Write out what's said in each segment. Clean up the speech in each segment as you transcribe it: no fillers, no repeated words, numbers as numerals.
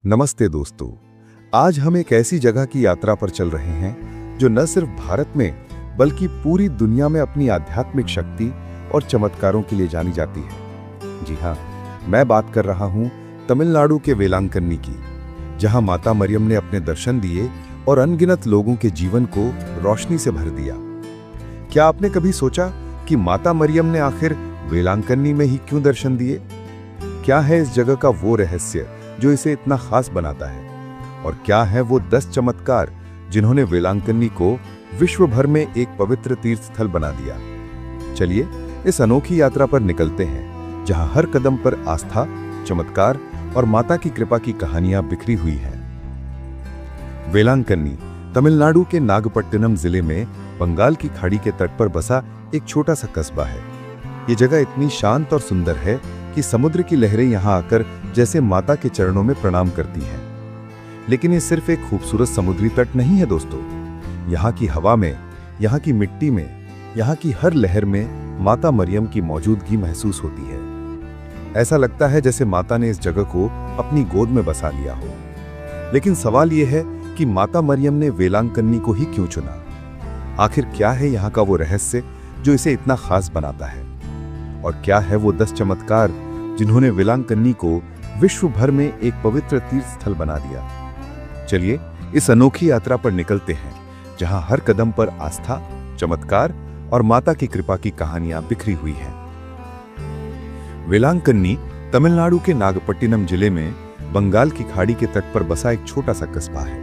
नमस्ते दोस्तों, आज हम एक ऐसी जगह की यात्रा पर चल रहे हैं जो न सिर्फ भारत में बल्कि पूरी दुनिया में अपनी आध्यात्मिक शक्ति और चमत्कारों के लिए जानी जाती है। जी हाँ, मैं बात कर रहा हूँ तमिलनाडु के वेलांकन्नी की, जहाँ माता मरियम ने अपने दर्शन दिए और अनगिनत लोगों के जीवन को रोशनी से भर दिया। क्या आपने कभी सोचा कि माता मरियम ने आखिर वेलांकन्नी में ही क्यों दर्शन दिए? क्या है इस जगह का वो रहस्य जो इसे इतना खास बनाता है? और क्या है वो 10 चमत्कार जिन्होंने वेलांकन्नी को विश्व भर में एक पवित्र तीर्थ स्थल बना दिया? चलिए इस अनोखी यात्रा पर निकलते हैं, जहां हर कदम पर आस्था, चमत्कार और माता की कृपा की कहानियां बिखरी हुई हैं। वेलांकन्नी तमिलनाडु के नागपट्टिनम जिले में बंगाल की खाड़ी के तट पर बसा एक छोटा सा कस्बा है। ये जगह इतनी शांत और सुंदर है कि समुद्र की लहरें यहां आकर जैसे माता के चरणों में प्रणाम करती हैं। लेकिन ये सिर्फ एक खूबसूरत समुद्री तट नहीं है दोस्तों। यहाँ की हवा में, यहाँ की मिट्टी में, यहाँ की हर लहर में माता मरियम की मौजूदगी महसूस होती है। ऐसा लगता है जैसे माता ने इस जगह को अपनी गोद में बसा लिया हो। लेकिन सवाल यह है कि माता मरियम ने वेलांकन्नी को ही क्यों चुना? आखिर क्या है यहाँ का वो रहस्य जो इसे इतना खास बनाता है? और क्या है वो 10 चमत्कार जिन्होंने वेलांकन्नी को विश्व भर में एक पवित्र तीर्थ स्थल बना दिया? चलिए इस अनोखी यात्रा पर निकलते हैं, जहां हर कदम पर आस्था, चमत्कार और माता की कृपा की कहानियां बिखरी हुई हैं। वेलांकन्नी तमिलनाडु के नागपट्टिनम जिले में बंगाल की खाड़ी के तट पर बसा एक छोटा सा कस्बा है।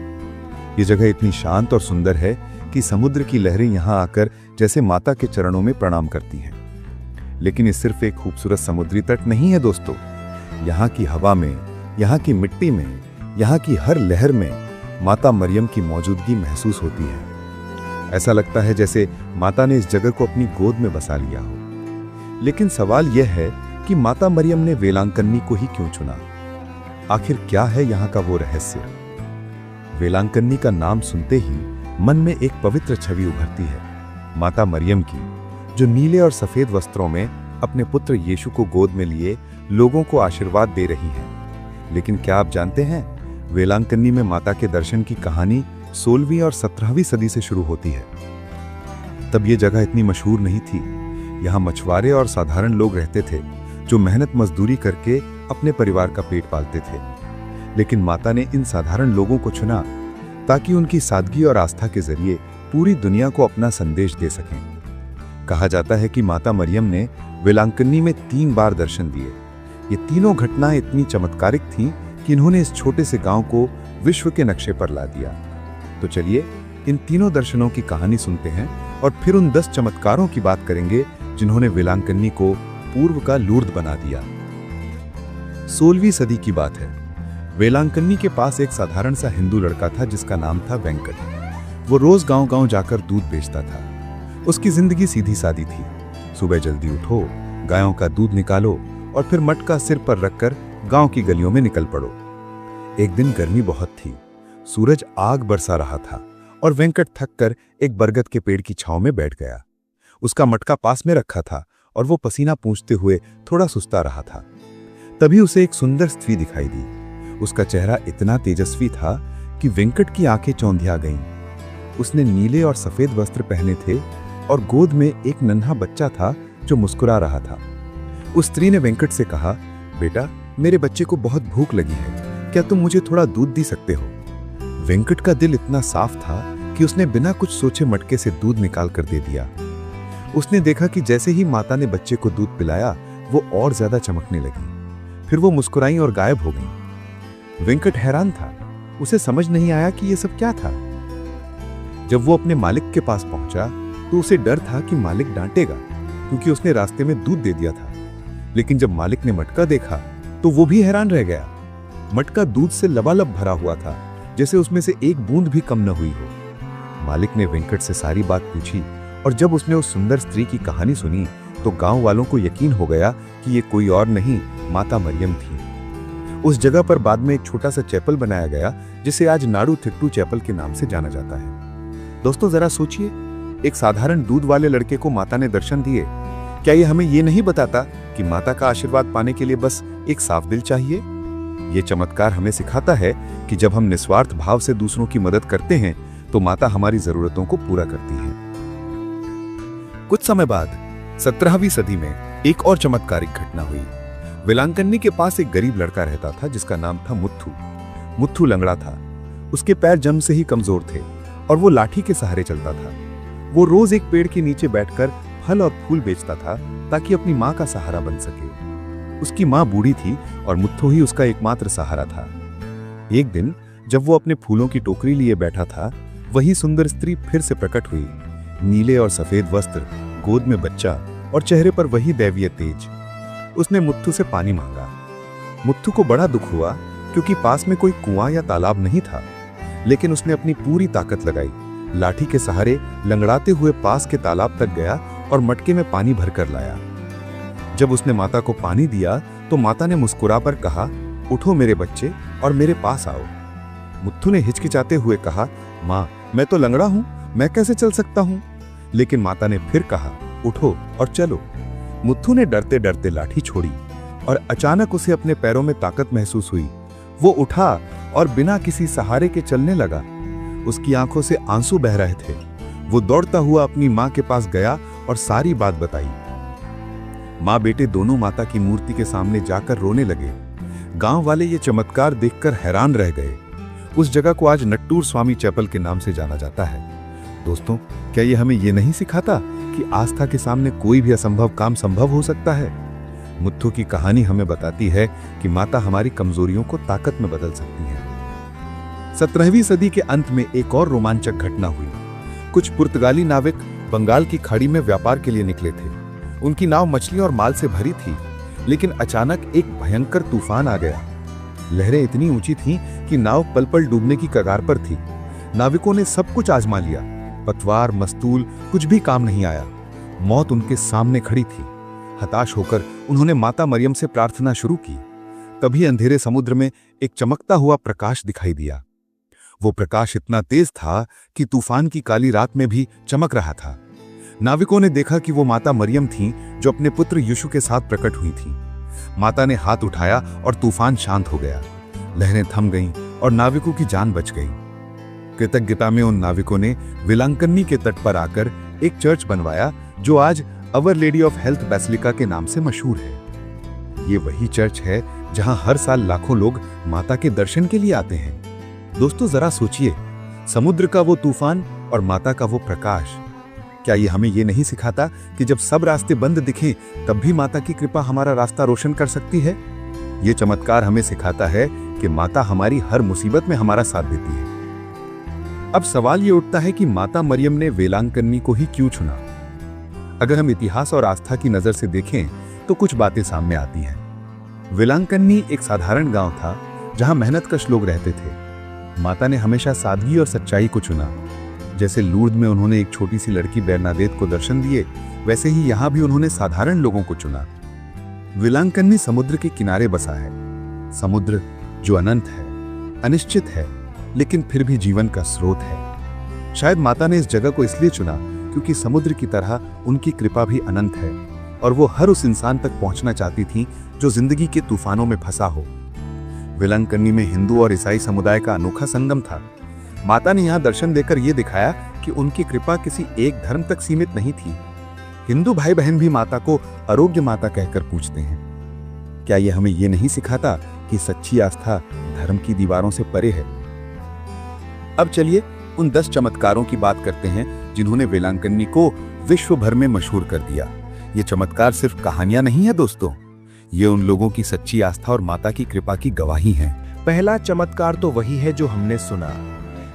ये जगह इतनी शांत और सुंदर है कि समुद्र की लहरें यहां आकर जैसे माता के चरणों में प्रणाम करती हैं। लेकिन ये सिर्फ एक खूबसूरत समुद्री तट नहीं है दोस्तों। यहाँ की हवा में, यहाँ की मिट्टी में, यहाँ की हर लहर में माता मरियम की मौजूदगी महसूस होती है। ऐसा लगता है जैसे माता ने इस जगह को अपनी गोद में बसा लिया हो। लेकिन सवाल यह है कि माता मरियम ने वेलांकन्नी को ही क्यों चुना? आखिर क्या है यहाँ का वो रहस्य? वेलांकन्नी का नाम सुनते ही मन में एक पवित्र छवि उभरती है, माता मरियम की, जो नीले और सफेद वस्त्रों में अपने पुत्र यीशु को गोद में लिए लोगों को आशीर्वाद दे रही हैं। लेकिन क्या आप जानते हैं, वेलांकन्नी में माता के दर्शन की कहानी 16वीं और 17वीं सदी से शुरू होती है। तब ये जगह इतनी मशहूर नहीं थी। यहाँ मछुआरे और साधारण लोग रहते थे, जो मेहनत मजदूरी करके अपने परिवार का पेट पालते थे। लेकिन माता ने इन साधारण लोगों को चुना ताकि उनकी सादगी और आस्था के जरिए पूरी दुनिया को अपना संदेश दे सकें। कहा जाता है कि माता मरियम ने वेलांकन्नी में 3 बार दर्शन दिए। ये तीनों घटनाएं इतनी चमत्कारिक थीं कि इन्होंने इस छोटे से गांव को विश्व के नक्शे पर ला दिया। तो चलिए इन तीनों दर्शनों की कहानी सुनते हैं और फिर उन 10 चमत्कारों की बात करेंगे जिन्होंने वेलांकन्नी को पूर्व का लूर्द बना दिया। 16वीं सदी की बात है। वेलांकन्नी के पास एक साधारण सा हिंदू लड़का था जिसका नाम था वेंकट। वो रोज गांव-गांव जाकर दूध बेचता था। उसकी जिंदगी सीधी सादी थी। सुबह जल्दी उठो, गायों का दूध निकालो और फिर मटका सिर पर रखकर गांव की गलियों में निकल पड़ो। एक दिन गर्मी बहुत थी, सूरज आग बरसा रहा था और वेंकट थककर एक बरगद के पेड़ की छांव में बैठ गया। उसका मटका पास में रखा था और वो पसीना पूंछते हुए थोड़ा सुस्ता रहा था। तभी उसे एक सुंदर स्त्री दिखाई दी। उसका चेहरा इतना तेजस्वी था कि वेंकट की आंखें चौंधिया गईं। उसने नीले और सफेद वस्त्र पहने थे और गोद में एक नन्हा बच्चा था जो मुस्कुरा रहा था। उस स्त्री ने वेंकट से कहा, बेटा, मेरे बच्चे को बहुत भूख लगी है, क्या तुम मुझे थोड़ा दूध दे सकते हो? वेंकट का दिल इतना साफ था कि उसने बिना कुछ सोचे मटके से दूध निकाल कर दे दिया। उसने देखा कि जैसे ही माता ने बच्चे को दूध पिलाया, वो और ज्यादा चमकने लगी। फिर वो मुस्कुराई और गायब हो गई। वेंकट हैरान था। उसे समझ नहीं आया कि ये सब क्या था। जब वो अपने मालिक के पास पहुंचा तो उसे डर था कि मालिक डांटेगा, क्योंकि उसने रास्ते में दूध दे दिया था। लेकिन जब मालिक ने मटका देखा तो वो भी हैरान रह गया। मटका दूध से लबालब भरा हुआ था, जैसे उसमें से एक बूंद भी कम न हुई हो। मालिक ने वेंकट से सारी बात पूछी और जब उसने उस सुंदर स्त्री की कहानी सुनी तो गांव वालों को यकीन हो गया कि ये कोई और नहीं, माता मरियम थी। उस जगह पर बाद में एक छोटा सा चैपल बनाया गया, जिसे आज नाडू थिट्टू चैपल के नाम से जाना जाता है। दोस्तों जरा सोचिए, एक साधारण दूध वाले लड़के को माता ने दर्शन दिए। क्या ये हमें ये नहीं बताता कि माता का आशीर्वाद पाने के लिए बस एक साफ दिल चाहिए? ये चमत्कार हमें सिखाता है कि जब हम निस्वार्थ भाव से दूसरों की मदद करते हैं तो माता हमारी जरूरतों को पूरा करती है। कुछ समय बाद 17वीं सदी में एक और चमत्कारिक घटना हुई। वेलांकन्नी के पास एक गरीब लड़का रहता था जिसका नाम था मुत्थू। मुत्थू लंगड़ा था, उसके पैर जन्म से ही कमजोर थे और वो लाठी के सहारे चलता था। वो रोज एक पेड़ के नीचे बैठकर फल और फूल बेचता था ताकि अपनी माँ का सहारा बन सके। उसकी माँ बूढ़ी थी और मुत्थू ही उसका एकमात्र सहारा था। एक दिन जब वो अपने फूलों की टोकरी लिए बैठा था, वही सुंदर स्त्री फिर से प्रकट हुई। नीले और सफेद वस्त्र, गोद में बच्चा और चेहरे पर वही दैवीय तेज। उसने मुत्थू से पानी मांगा। मुत्थू को बड़ा दुख हुआ क्योंकि पास में कोई कुआं या तालाब नहीं था, लेकिन उसने अपनी पूरी ताकत लगाई। लाठी के सहारे लंगड़ाते हुए पास के तालाब तक गया और मटके में पानी भरकर लाया। जब उसने माता को पानी दिया तो माता ने मुस्कुराकर कहा, उठो मेरे बच्चे और मेरे पास आओ। मुत्थू ने हिचकिचाते हुए कहा, माँ मैं तो लंगड़ा हूं, मैं कैसे चल सकता हूं? लेकिन माता ने फिर कहा, उठो और चलो। मुत्थू ने डरते डरते लाठी छोड़ी और अचानक उसे अपने पैरों में ताकत महसूस हुई। वो उठा और बिना किसी सहारे के चलने लगा। उसकी आंखों से आंसू बह रहे थे। वो दौड़ता हुआ अपनी मां के पास गया और सारी बात बताई। मां बेटे दोनों माता की मूर्ति के सामने जाकर रोने लगे। गांव वाले ये चमत्कार देखकर हैरान रह गए। उस जगह को आज नट्टूर स्वामी चैपल के नाम से जाना जाता है। दोस्तों, क्या ये हमें ये नहीं सिखाता कि आस्था के सामने कोई भी असंभव काम संभव हो सकता है? मुत्थू की कहानी हमें बताती है कि माता हमारी कमजोरियों को ताकत में बदल सकती है। 17वीं सदी के अंत में एक और रोमांचक घटना हुई। कुछ पुर्तगाली नाविक बंगाल की खाड़ी में व्यापार के लिए निकले थे। उनकी नाव मछलियों और माल से भरी थी, लेकिन अचानक एक भयंकर तूफान आ गया। लहरें इतनी ऊंची थीं कि नाव पल पल डूबने की कगार पर थी। नाविकों ने सब कुछ आजमा लिया, पतवार मस्तूल कुछ भी काम नहीं आया। मौत उनके सामने खड़ी थी। हताश होकर उन्होंने माता मरियम से प्रार्थना शुरू की। तभी अंधेरे समुद्र में एक चमकता हुआ प्रकाश दिखाई दिया। वो प्रकाश इतना तेज था कि तूफान की काली रात में भी चमक रहा था। नाविकों ने देखा कि वो माता मरियम थीं जो अपने पुत्र यीशु के साथ प्रकट हुई थीं। माता ने हाथ उठाया और तूफान शांत हो गया। लहरें थम गईं और नाविकों की जान बच गई। कृतज्ञता में उन नाविकों ने वेलांकन्नी के तट पर आकर एक चर्च बनवाया जो आज अवर लेडी ऑफ हेल्थ बेसिलिका के नाम से मशहूर है। ये वही चर्च है जहां हर साल लाखों लोग माता के दर्शन के लिए आते हैं। दोस्तों, जरा सोचिए, समुद्र का वो तूफान और माता का वो प्रकाश, क्या ये हमें ये नहीं सिखाता कि जब सब रास्ते बंद दिखें तब भी माता की कृपा हमारा रास्ता रोशन कर सकती है? ये चमत्कार हमें सिखाता है कि माता हमारी हर मुसीबत में हमारा साथ देती है। अब सवाल ये उठता है कि माता मरियम ने वेलांकन्नी को ही क्यों चुना? अगर हम इतिहास और आस्था की नजर से देखें तो कुछ बातें सामने आती हैं। वेलांकन्नी एक साधारण गांव था जहां मेहनतकश लोग रहते थे। माता ने हमेशा सादगी और सच्चाई को चुना। जैसे लूर्द में उन्होंने एक छोटी सी लड़की बेरनादेत को दर्शन दिए, वैसे ही यहां भी उन्होंने साधारण लोगों को चुना। वेलांकन्नी समुद्र के किनारे बसा है। समुद्र जो अनंत है, अनिश्चित है, लेकिन फिर भी जीवन का स्रोत है। शायद माता ने इस जगह को इसलिए चुना क्योंकि समुद्र की तरह उनकी कृपा भी अनंत है और वो हर उस इंसान तक पहुंचना चाहती थी जो जिंदगी के तूफानों में फंसा हो। वेलांकन्नी में हिंदू और ईसाई समुदाय का अनोखा संगम था। माता ने यहां दर्शन देकर यह दिखाया कि उनकी कृपा किसी एक धर्म तक सीमित नहीं थी। हिंदू भाई बहन भी माता को आरोग्य माता कहकर पूछते हैं। क्या यह हमें यह नहीं सिखाता कि सच्ची आस्था धर्म की दीवारों से परे है? अब चलिए उन 10 चमत्कारों की बात करते हैं जिन्होंने वेलांकन्नी को विश्व भर में मशहूर कर दिया। ये चमत्कार सिर्फ कहानियां नहीं है दोस्तों, ये उन लोगों की सच्ची आस्था और माता की कृपा की गवाही है। पहला चमत्कार तो वही है जो हमने सुना,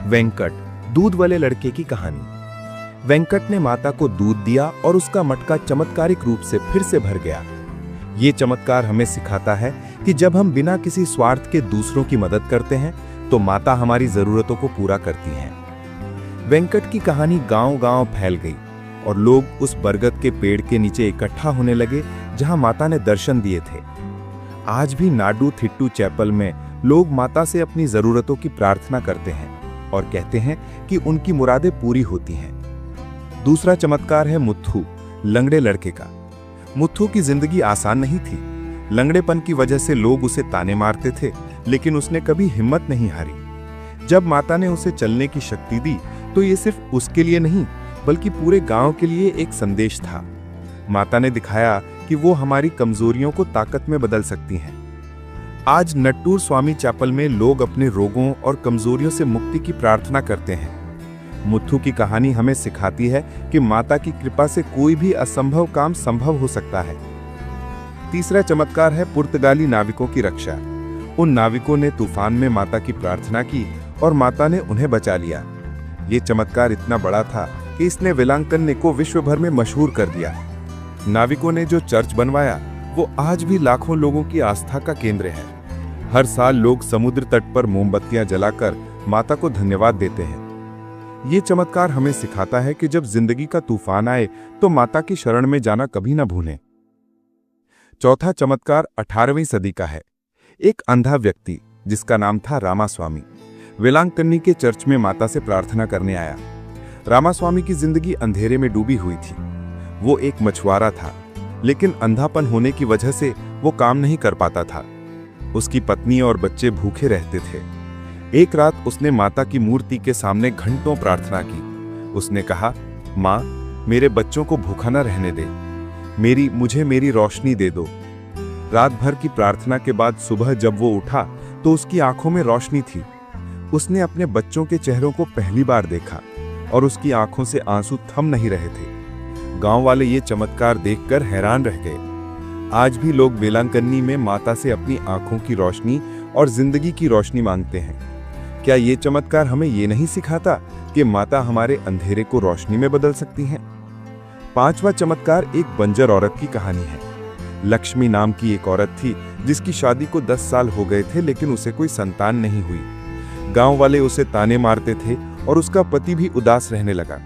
वेंकट, दूध वाले लड़के की कहानी। वेंकट ने माता को दूध दिया और उसका मटका चमत्कारिक रूप से फिर से भर गया। ये चमत्कार हमें सिखाता है कि जब हम बिना किसी स्वार्थ के दूसरों की मदद करते हैं तो माता हमारी जरूरतों को पूरा करती हैं। वेंकट की कहानी गांव-गांव फैल गई और लोग उस बरगद के पेड़ के नीचे इकट्ठा होने लगे जहां माता ने दर्शन दिए थे। आज भी नाडू थिट्टू चैपल में लोग माता से अपनी जरूरतों की प्रार्थना करते हैं और कहते हैं कि उनकी मुरादें पूरी होती हैं। दूसरा चमत्कार है मुत्थू, लंगड़े लड़के का। मुत्थू की जिंदगी आसान नहीं थी। लंगड़ेपन की वजह से लोग उसे ताने मारते थे, लेकिन उसने कभी हिम्मत नहीं हारी। जब माता ने उसे चलने की शक्ति दी तो ये सिर्फ उसके लिए नहीं बल्कि पूरे गांव के लिए एक संदेश था। माता ने दिखाया कि वो हमारी कमजोरियों को ताकत में बदल सकती हैं। आज नट्टूर स्वामी चैपल में लोग अपने रोगों और कमजोरियों से मुक्ति की प्रार्थना करते हैं। मुथु की कहानी हमें सिखाती है कि माता की कृपा से कोई भी असंभव काम संभव हो सकता है। तीसरा चमत्कार है पुर्तगाली नाविकों की रक्षा। उन नाविकों ने तूफान में माता की प्रार्थना की और माता ने उन्हें बचा लिया। ये चमत्कार इतना बड़ा था कि इसने वेलांकन्नी को विश्व भर में मशहूर कर दिया। नाविकों ने जो चर्च बनवाया वो आज भी लाखों लोगों की आस्था का केंद्र है। हर साल लोग समुद्र तट पर मोमबत्तियां जलाकर माता को धन्यवाद देते हैं। ये चमत्कार हमें सिखाता है कि जब जिंदगी का तूफान आए तो माता की शरण में जाना कभी ना भूलें। चौथा चमत्कार 18वीं सदी का है। एक अंधा व्यक्ति जिसका नाम था रामास्वामी वेलांकन्नी के चर्च में माता से प्रार्थना करने आया। रामास्वामी की जिंदगी अंधेरे में डूबी हुई थी। वो एक मछुआरा था, लेकिन अंधापन होने की वजह से वो काम नहीं कर पाता था। उसकी पत्नी और बच्चे भूखे रहते थे। एक रात उसने माता की मूर्ति के सामने घंटों प्रार्थना की। उसने कहा, माँ, मेरे बच्चों को भूखा न रहने दे, मुझे मेरी रोशनी दे दो। रात भर की प्रार्थना के बाद सुबह जब वो उठा तो उसकी आंखों में रोशनी थी। उसने अपने बच्चों के चेहरों को पहली बार देखा और उसकी आंखों से आंसू थम नहीं रहे थे। गांव वाले ये चमत्कार देखकर हैरान रह गए। आज भी लोग वेलांकन्नी में माता से अपनी आंखों की रोशनी और जिंदगी की रोशनी मांगते हैं। क्या ये चमत्कार हमें ये नहीं सिखाता कि माता हमारे अंधेरे को रोशनी में बदल सकती हैं? पांचवा चमत्कार एक बंजर औरत की कहानी है। लक्ष्मी नाम की एक औरत थी जिसकी शादी को 10 साल हो गए थे, लेकिन उसे कोई संतान नहीं हुई। गांव वाले उसे ताने मारते थे और उसका पति भी उदास रहने लगा।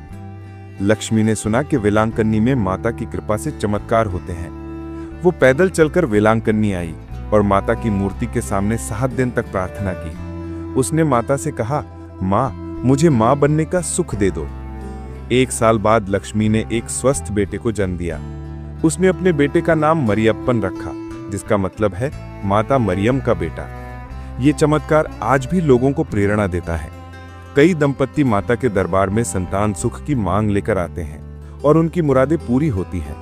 लक्ष्मी ने सुना कि वेलांकन्नी में माता की कृपा से चमत्कार होते हैं। वो पैदल चलकर वेलांकन्नी आई और माता की मूर्ति के सामने 7 दिन तक प्रार्थना की। उसने माता से कहा, माँ, मुझे माँ बनने का सुख दे दो। 1 साल बाद लक्ष्मी ने एक स्वस्थ बेटे को जन्म दिया। उसने अपने बेटे का नाम मरियप्पन रखा, जिसका मतलब है माता मरियम का बेटा। ये चमत्कार आज भी लोगों को प्रेरणा देता है। कई दंपत्ति माता के दरबार में संतान सुख की मांग लेकर आते हैं और उनकी मुरादें पूरी होती हैं।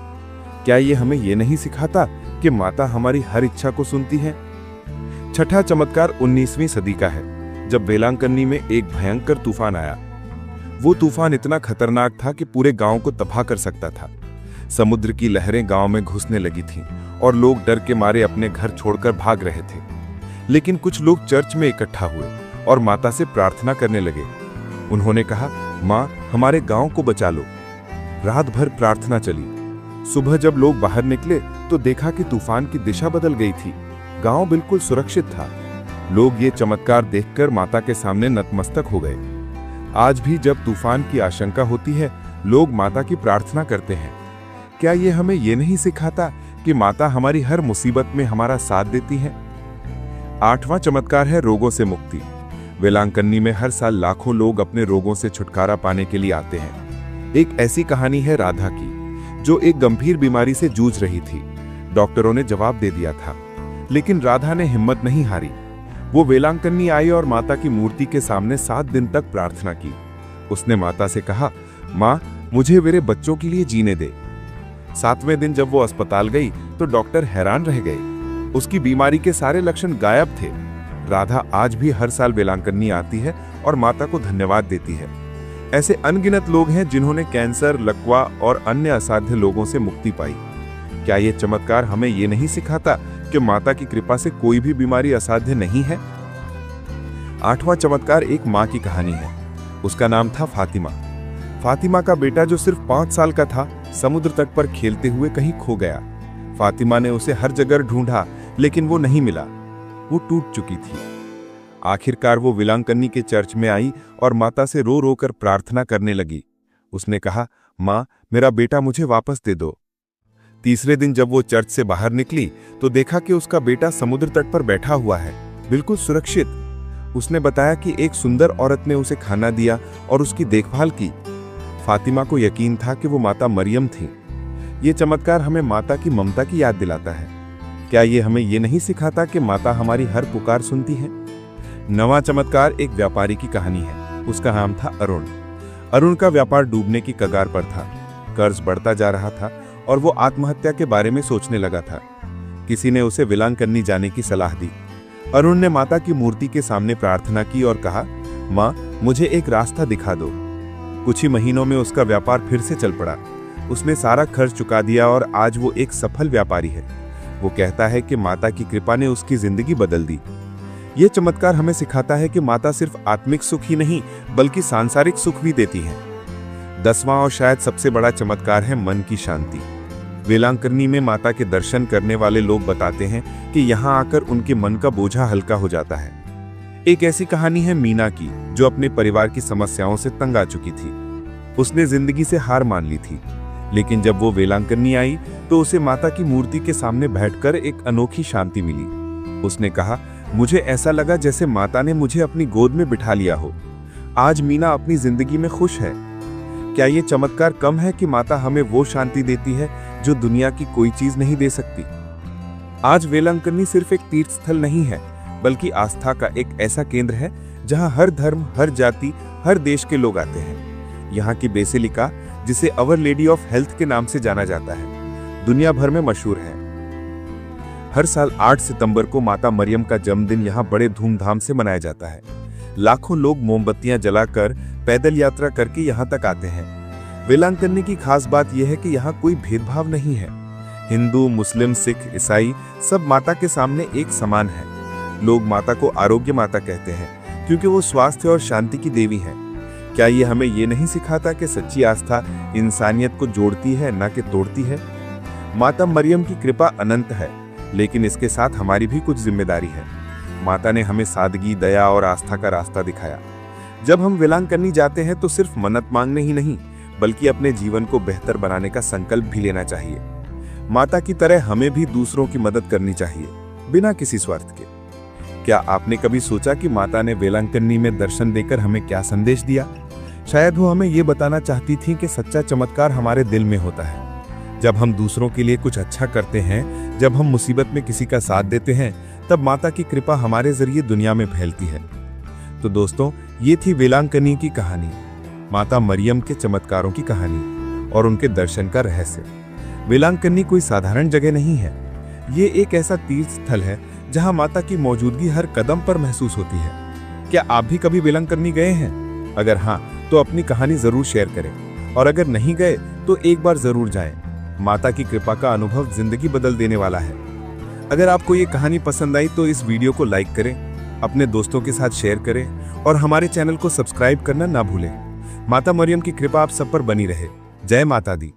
क्या ये हमें ये नहीं सिखाता कि माता हमारी हर इच्छा को सुनती है? छठा चमत्कार 19वीं सदी का है, जब वेलांकन्नी में एक भयंकर तूफान आया। वो तूफान इतना खतरनाक था कि पूरे गांव को तबाह कर सकता था। समुद्र की लहरें गांव में घुसने लगी थीं और लोग डर के मारे अपने घर छोड़कर भाग रहे थे। लेकिन कुछ लोग चर्च में इकट्ठा हुए और माता से प्रार्थना करने लगे। उन्होंने कहा, माँ, हमारे गांव को बचा लो। रात भर प्रार्थना चली। सुबह जब लोग बाहर निकले तो देखा कि तूफान की दिशा बदल गई थी। गांव बिल्कुल सुरक्षित था। लोग ये चमत्कार देखकर माता के सामने नतमस्तक हो गए। आज भी जब तूफान की आशंका होती है, लोग माता की प्रार्थना करते हैं। क्या ये हमें ये नहीं सिखाता कि माता हमारी हर मुसीबत में हमारा साथ देती है? 8वां चमत्कार है रोगों से मुक्ति। वेलांकन्नी में हर साल लाखों लोग अपने रोगों से छुटकारा पाने के लिए आते हैं। एक ऐसी कहानी है राधा की, जो एक गंभीर बीमारी से जूझ रही थी। डॉक्टरों ने जवाब दे दिया था, लेकिन राधा ने हिम्मत नहीं हारी। वो वेलांकन्नी आई और माता की मूर्ति के सामने 7 दिन तक प्रार्थना की। उसने माता से कहा, माँ, मुझे मेरे बच्चों के लिए जीने दे। 7वें दिन जब वो अस्पताल गई तो डॉक्टर हैरान रह गए। उसकी बीमारी के सारे लक्षण गायब थे। राधा आज भी हर साल वेलांकन्नी आती है और माता को धन्यवाद देती है। ऐसे अनगिनत लोग हैं जिन्होंने कैंसर, लकवा और अन्य असाध्य लोगों से मुक्ति पाई। क्या ये चमत्कार हमें ये नहीं सिखाता कि माता की कृपा से कोई भी बीमारी असाध्य नहीं है? 8वां चमत्कार एक माँ की कहानी है। उसका नाम था फातिमा। फातिमा का बेटा जो सिर्फ 5 साल का था, समुद्र तट पर खेलते हुए कहीं खो गया। फातिमा ने उसे हर जगह ढूंढा, लेकिन वो नहीं मिला। वो टूट चुकी थी। आखिरकार वो वेलांकन्नी के चर्च में आई और माता से रो रो कर प्रार्थना करने लगी। उसने कहा, माँ, मेरा बेटा मुझे वापस दे दो। तीसरे दिन जब वो चर्च से बाहर निकली तो देखा कि उसका बेटा समुद्र तट पर बैठा हुआ है, बिल्कुल सुरक्षित। उसने बताया कि एक सुंदर औरत ने उसे खाना दिया और उसकी देखभाल की। फातिमा को यकीन था कि वो माता मरियम थी। ये चमत्कार हमें माता की ममता की याद दिलाता है। क्या ये हमें ये नहीं सिखाता कि माता हमारी हर पुकार सुनती है? नवा चमत्कार एक व्यापारी की कहानी है। उसका नाम था अरुण। अरुण का व्यापार डूबने की कगार पर था। कर्ज बढ़ता जा रहा था और वो आत्महत्या के बारे में सोचने लगा था। किसी ने उसे वेलांकन्नी जाने की सलाह दी। अरुण ने माता की मूर्ति के सामने प्रार्थना की और कहा, माँ, मुझे एक रास्ता दिखा दो। कुछ ही महीनों में उसका व्यापार फिर से चल पड़ा। उसने सारा खर्च चुका दिया और आज वो एक सफल व्यापारी है। वो कहता है कि माता की कृपा ने उसकी जिंदगी बदल दी। ये चमत्कार हमें सिखाता है कि माता सिर्फ आत्मिक सुख ही नहीं बल्कि सांसारिक सुख भी देती है। 10वां और शायद सबसे बड़ा चमत्कार है मन की शांति। वेलांकन्नी में माता के दर्शन करने वाले लोग बताते हैं कि यहाँ आकर उनके मन का बोझा हल्का हो जाता है। एक ऐसी कहानी है मीना की, जो अपने परिवार की समस्याओं से तंग आ चुकी थी। उसने जिंदगी से हार मान ली थी, लेकिन जब वो वेलांकन्नी आई तो उसे माता की मूर्ति के सामने बैठकर एक अनोखी शांति मिली। उसने कहा, मुझे ऐसा लगा जैसे माता ने मुझे अपनी गोद में बिठा लिया हो। आज मीना अपनी जिंदगी में खुश है। क्या ये चमत्कार कम है कि माता हमें वो शांति देती है जो दुनिया की कोई चीज नहीं दे सकती? आज वेलांकन्नी सिर्फ एक तीर्थ स्थल नहीं है, बल्कि आस्था का एक ऐसा केंद्र है जहां हर धर्म, हर जाति, हर देश के लोग आते हैं। यहाँ की बेसिलिका, जिसे अवर लेडी ऑफ हेल्थ के नाम से जाना जाता है, दुनिया भर में मशहूर है। हर साल 8 सितंबर को माता मरियम का जन्मदिन यहाँ बड़े धूमधाम से मनाया जाता है। लाखों लोग मोमबत्तियां जलाकर पैदल यात्रा करके यहाँ तक आते हैं। वेलांकन्नी की खास बात यह है कि यहाँ कोई भेदभाव नहीं है। हिंदू, मुस्लिम, सिख, ईसाई सब माता के सामने एक समान है। लोग माता को आरोग्य माता कहते हैं क्योंकि वो स्वास्थ्य और शांति की देवी है। क्या ये हमें ये नहीं सिखाता कि सच्ची आस्था इंसानियत को जोड़ती है, न कि तोड़ती है? माता मरियम की कृपा अनंत है, लेकिन इसके साथ हमारी भी कुछ जिम्मेदारी है। माता ने हमें सादगी, दया और आस्था का रास्ता दिखाया। जब हम वेलांकन्नी जाते हैं तो सिर्फ मन्नत मांगने ही नहीं, बल्कि अपने जीवन को बेहतर बनाने का संकल्प भी लेना चाहिए। माता की तरह हमें भी दूसरों की मदद करनी चाहिए, बिना किसी स्वार्थ के। क्या आपने कभी सोचा कि माता ने वेलांकन्नी में दर्शन देकर हमें क्या संदेश दिया? शायद वो हमें ये बताना चाहती थी कि सच्चा चमत्कार हमारे दिल में होता है। जब हम दूसरों के लिए कुछ अच्छा करते हैं, जब हम मुसीबत में किसी का साथ देते हैं, तब माता की कृपा हमारे जरिए दुनिया में फैलती है। तो दोस्तों, ये थी वेलांकन्नी की कहानी, माता मरियम के चमत्कारों की कहानी और उनके दर्शन का रहस्य। वेलांकन्नी कोई साधारण जगह नहीं है। ये एक ऐसा तीर्थ स्थल है जहां माता की मौजूदगी हर कदम पर महसूस होती है। क्या आप भी कभी वेलांकन्नी गए हैं? अगर हाँ, तो अपनी कहानी जरूर शेयर करें, और अगर नहीं गए तो एक बार जरूर जाएं। माता की कृपा का अनुभव जिंदगी बदल देने वाला है। अगर आपको ये कहानी पसंद आई तो इस वीडियो को लाइक करें, अपने दोस्तों के साथ शेयर करें और हमारे चैनल को सब्सक्राइब करना ना भूलें। माता मरियम की कृपा आप सब पर बनी रहे। जय माता दी।